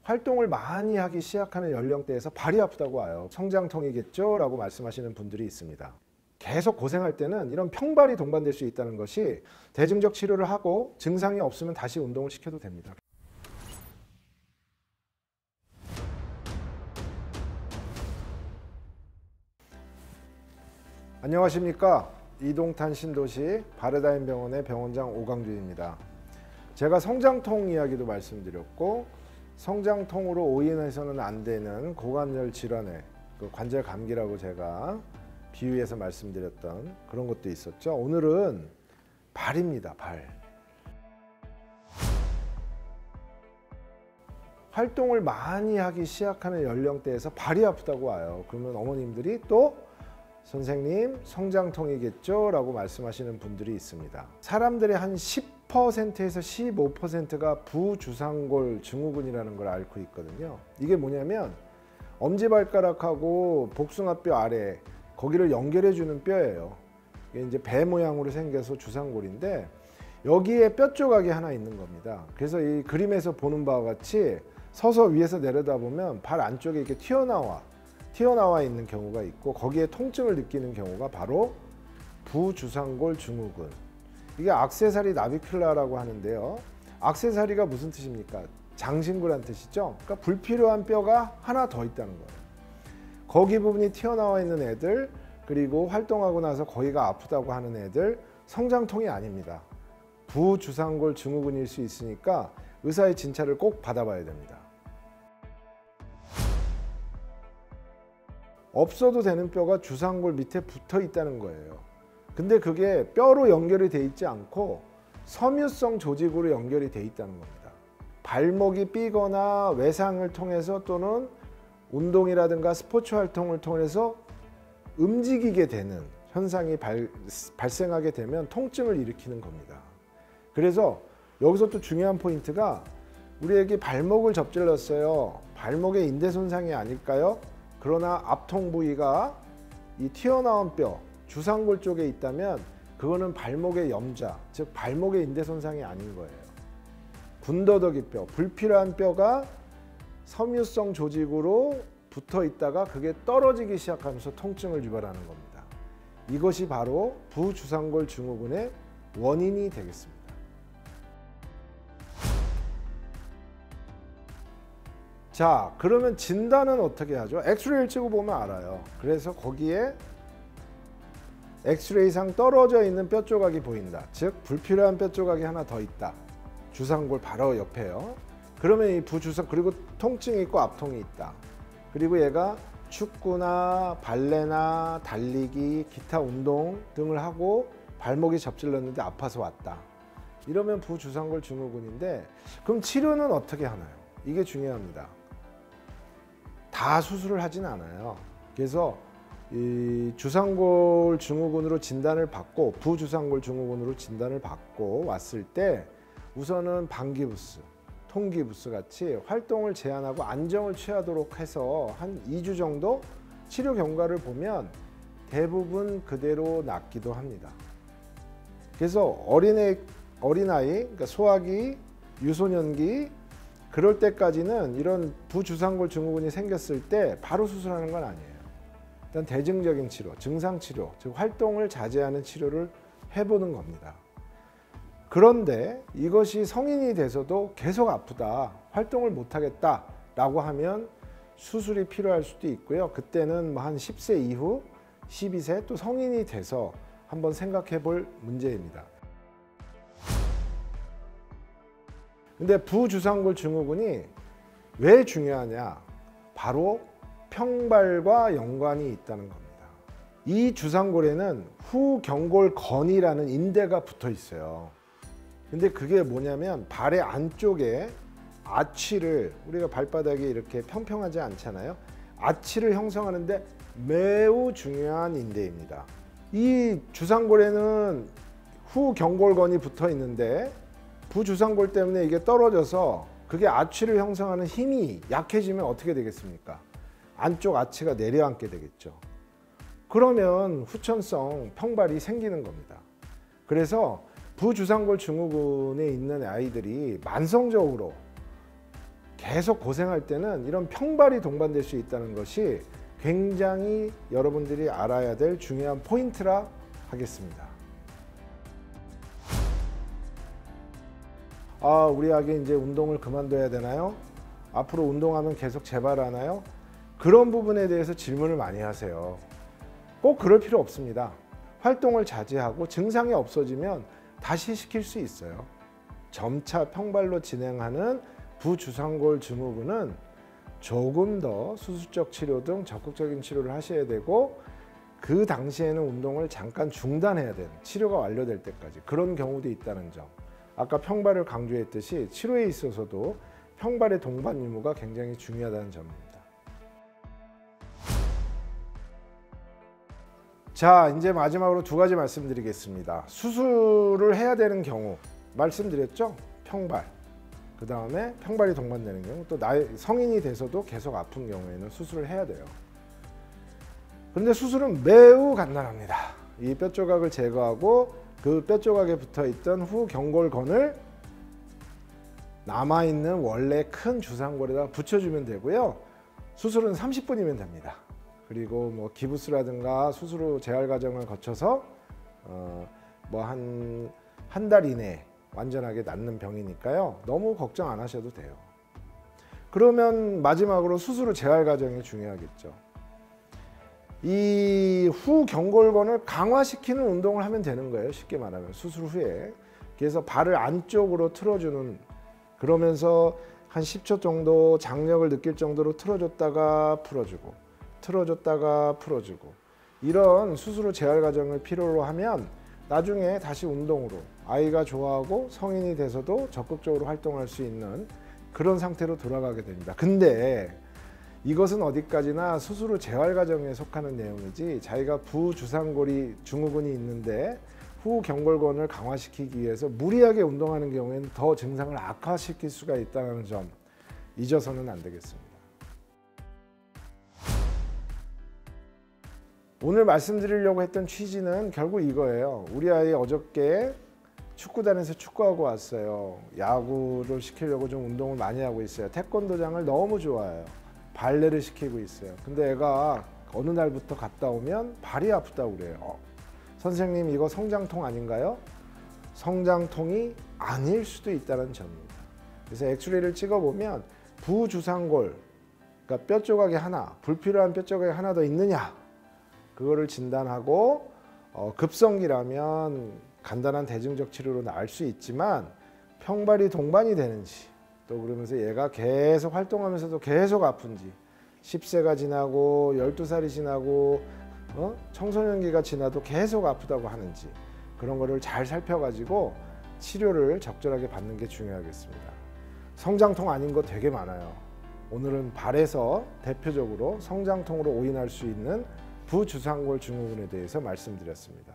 활동을 많이 하기 시작하는 연령대에서 발이 아프다고 와요. 성장통이겠죠? 라고 말씀하시는 분들이 있습니다. 계속 고생할 때는 이런 평발이 동반될 수 있다는 것이 대증적 치료를 하고 증상이 없으면 다시 운동을 시켜도 됩니다. 안녕하십니까. 이동탄 신도시 바르다임 병원의 병원장 오강준입니다. 제가 성장통 이야기도 말씀드렸고, 성장통으로 오인해서는 안 되는 고관절 질환의 관절 감기라고 제가 비유해서 말씀드렸던 그런 것도 있었죠. 오늘은 발입니다. 발. 활동을 많이 하기 시작하는 연령대에서 발이 아프다고 와요. 그러면 어머님들이 또 선생님 성장통이겠죠? 라고 말씀하시는 분들이 있습니다. 사람들의 한 10%에서 15%가 부주상골 증후군이라는 걸 앓고 있거든요. 이게 뭐냐면 엄지발가락하고 복숭아뼈 아래 거기를 연결해 주는 뼈예요. 이게 이제 배 모양으로 생겨서 주상골인데 여기에 뼈 조각이 하나 있는 겁니다. 그래서 이 그림에서 보는 바와 같이 서서 위에서 내려다보면 발 안쪽에 이렇게 튀어나와 있는 경우가 있고, 거기에 통증을 느끼는 경우가 바로 부주상골 증후군. 이게 액세서리 나비큘라라고 하는데요. 액세서리가 무슨 뜻입니까? 장신구란 뜻이죠. 그러니까 불필요한 뼈가 하나 더 있다는 거예요. 거기 부분이 튀어나와 있는 애들, 그리고 활동하고 나서 거기가 아프다고 하는 애들, 성장통이 아닙니다. 부주상골 증후군일 수 있으니까 의사의 진찰을 꼭 받아봐야 됩니다. 없어도 되는 뼈가 주상골 밑에 붙어 있다는 거예요. 근데 그게 뼈로 연결이 돼 있지 않고 섬유성 조직으로 연결이 돼 있다는 겁니다. 발목이 삐거나 외상을 통해서 또는 운동이라든가 스포츠 활동을 통해서 움직이게 되는 현상이 발생하게 되면 통증을 일으키는 겁니다. 그래서 여기서 또 중요한 포인트가, 우리에게 발목을 접질렀어요. 발목의 인대 손상이 아닐까요? 그러나 앞통 부위가 이 튀어나온 뼈, 주상골 쪽에 있다면 그거는 발목의 염좌, 즉 발목의 인대 손상이 아닌 거예요. 군더더기 뼈, 불필요한 뼈가 섬유성 조직으로 붙어 있다가 그게 떨어지기 시작하면서 통증을 유발하는 겁니다. 이것이 바로 부주상골 증후군의 원인이 되겠습니다. 자, 그러면 진단은 어떻게 하죠? 엑스레이를 찍어 보면 알아요. 그래서 거기에 엑스레이상 떨어져 있는 뼈 조각이 보인다. 즉 불필요한 뼈 조각이 하나 더 있다. 주상골 바로 옆에요. 그러면 이 부주상, 그리고 통증이 있고 앞통이 있다. 그리고 얘가 축구나 발레나 달리기, 기타 운동 등을 하고 발목이 접질렀는데 아파서 왔다. 이러면 부주상골 증후군인데, 그럼 치료는 어떻게 하나요? 이게 중요합니다. 다 수술을 하진 않아요. 그래서 이 주상골 증후군으로 진단을 받고, 부주상골 증후군으로 진단을 받고 왔을 때 우선은 방기부스, 통기부스 같이 활동을 제한하고 안정을 취하도록 해서 한 2주 정도 치료 경과를 보면 대부분 그대로 낫기도 합니다. 그래서 어린아이, 그러니까 소아기, 유소년기, 그럴 때까지는 이런 부주상골 증후군이 생겼을 때 바로 수술하는 건 아니에요. 일단 대증적인 치료, 증상 치료, 즉 활동을 자제하는 치료를 해보는 겁니다. 그런데 이것이 성인이 돼서도 계속 아프다, 활동을 못하겠다 라고 하면 수술이 필요할 수도 있고요. 그때는 한 10세 이후, 12세 또 성인이 돼서 한번 생각해 볼 문제입니다. 근데 부주상골 증후군이 왜 중요하냐? 바로 평발과 연관이 있다는 겁니다. 이 주상골에는 후경골건이라는 인대가 붙어 있어요. 근데 그게 뭐냐면 발의 안쪽에 아치를, 우리가 발바닥이 이렇게 평평하지 않잖아요. 아치를 형성하는데 매우 중요한 인대입니다. 이 주상골에는 후경골건이 붙어 있는데 부주상골 때문에 이게 떨어져서 그게 아치를 형성하는 힘이 약해지면 어떻게 되겠습니까? 안쪽 아치가 내려앉게 되겠죠. 그러면 후천성 평발이 생기는 겁니다. 그래서 부주상골 증후군에 있는 아이들이 만성적으로 계속 고생할 때는 이런 평발이 동반될 수 있다는 것이 굉장히 여러분들이 알아야 될 중요한 포인트라 하겠습니다. 우리 아기 이제 운동을 그만둬야 되나요? 앞으로 운동하면 계속 재발하나요? 그런 부분에 대해서 질문을 많이 하세요. 꼭 그럴 필요 없습니다. 활동을 자제하고 증상이 없어지면 다시 시킬 수 있어요. 점차 평발로 진행하는 부주상골 증후군은 조금 더 수술적 치료 등 적극적인 치료를 하셔야 되고, 그 당시에는 운동을 잠깐 중단해야 되는, 치료가 완료될 때까지 그런 경우도 있다는 점. 아까 평발을 강조했듯이 치료에 있어서도 평발의 동반 유무가 굉장히 중요하다는 점입니다. 자, 이제 마지막으로 두 가지 말씀드리겠습니다. 수술을 해야 되는 경우 말씀드렸죠? 평발, 그 다음에 평발이 동반되는 경우, 또 성인이 돼서도 계속 아픈 경우에는 수술을 해야 돼요. 그런데 수술은 매우 간단합니다. 이 뼈 조각을 제거하고 그 뼈 조각에 붙어있던 후경골건을 남아있는 원래 큰 주상골에다 붙여주면 되고요. 수술은 30분이면 됩니다. 그리고 뭐 기부스라든가 수술 후 재활 과정을 거쳐서 뭐 한 달 이내에 완전하게 낫는 병이니까요. 너무 걱정 안 하셔도 돼요. 그러면 마지막으로 수술 후 재활 과정이 중요하겠죠. 이 후경골건을 강화시키는 운동을 하면 되는 거예요. 쉽게 말하면 수술 후에. 그래서 발을 안쪽으로 틀어주는, 그러면서 한 10초 정도 장력을 느낄 정도로 틀어줬다가 풀어주고, 틀어줬다가 풀어주고, 이런 수술 후 재활 과정을 필요로 하면 나중에 다시 운동으로 아이가 좋아하고 성인이 돼서도 적극적으로 활동할 수 있는 그런 상태로 돌아가게 됩니다. 근데 이것은 어디까지나 수술 후 재활 과정에 속하는 내용이지, 자기가 부주상골이 증후군이 있는데 후경골건을 강화시키기 위해서 무리하게 운동하는 경우에는 더 증상을 악화시킬 수가 있다는 점 잊어서는 안 되겠습니다. 오늘 말씀드리려고 했던 취지는 결국 이거예요. 우리 아이 어저께 축구단에서 축구하고 왔어요. 야구를 시키려고 좀 운동을 많이 하고 있어요. 태권도장을 너무 좋아해요. 발레를 시키고 있어요. 근데 애가 어느 날부터 갔다 오면 발이 아프다고 그래요. 선생님, 이거 성장통 아닌가요? 성장통이 아닐 수도 있다는 점입니다. 그래서 엑스레이를 찍어보면 부주상골, 그러니까 뼈 조각이 하나, 불필요한 뼈 조각이 하나 더 있느냐, 그거를 진단하고 급성기라면 간단한 대증적 치료로 나을 수 있지만, 평발이 동반이 되는지, 또 그러면서 얘가 계속 활동하면서도 계속 아픈지, 10세가 지나고 12살이 지나고 청소년기가 지나도 계속 아프다고 하는지, 그런 거를 잘 살펴가지고 치료를 적절하게 받는 게 중요하겠습니다. 성장통 아닌 거 되게 많아요. 오늘은 발에서 대표적으로 성장통으로 오인할 수 있는 부주상골 증후군에 대해서 말씀드렸습니다.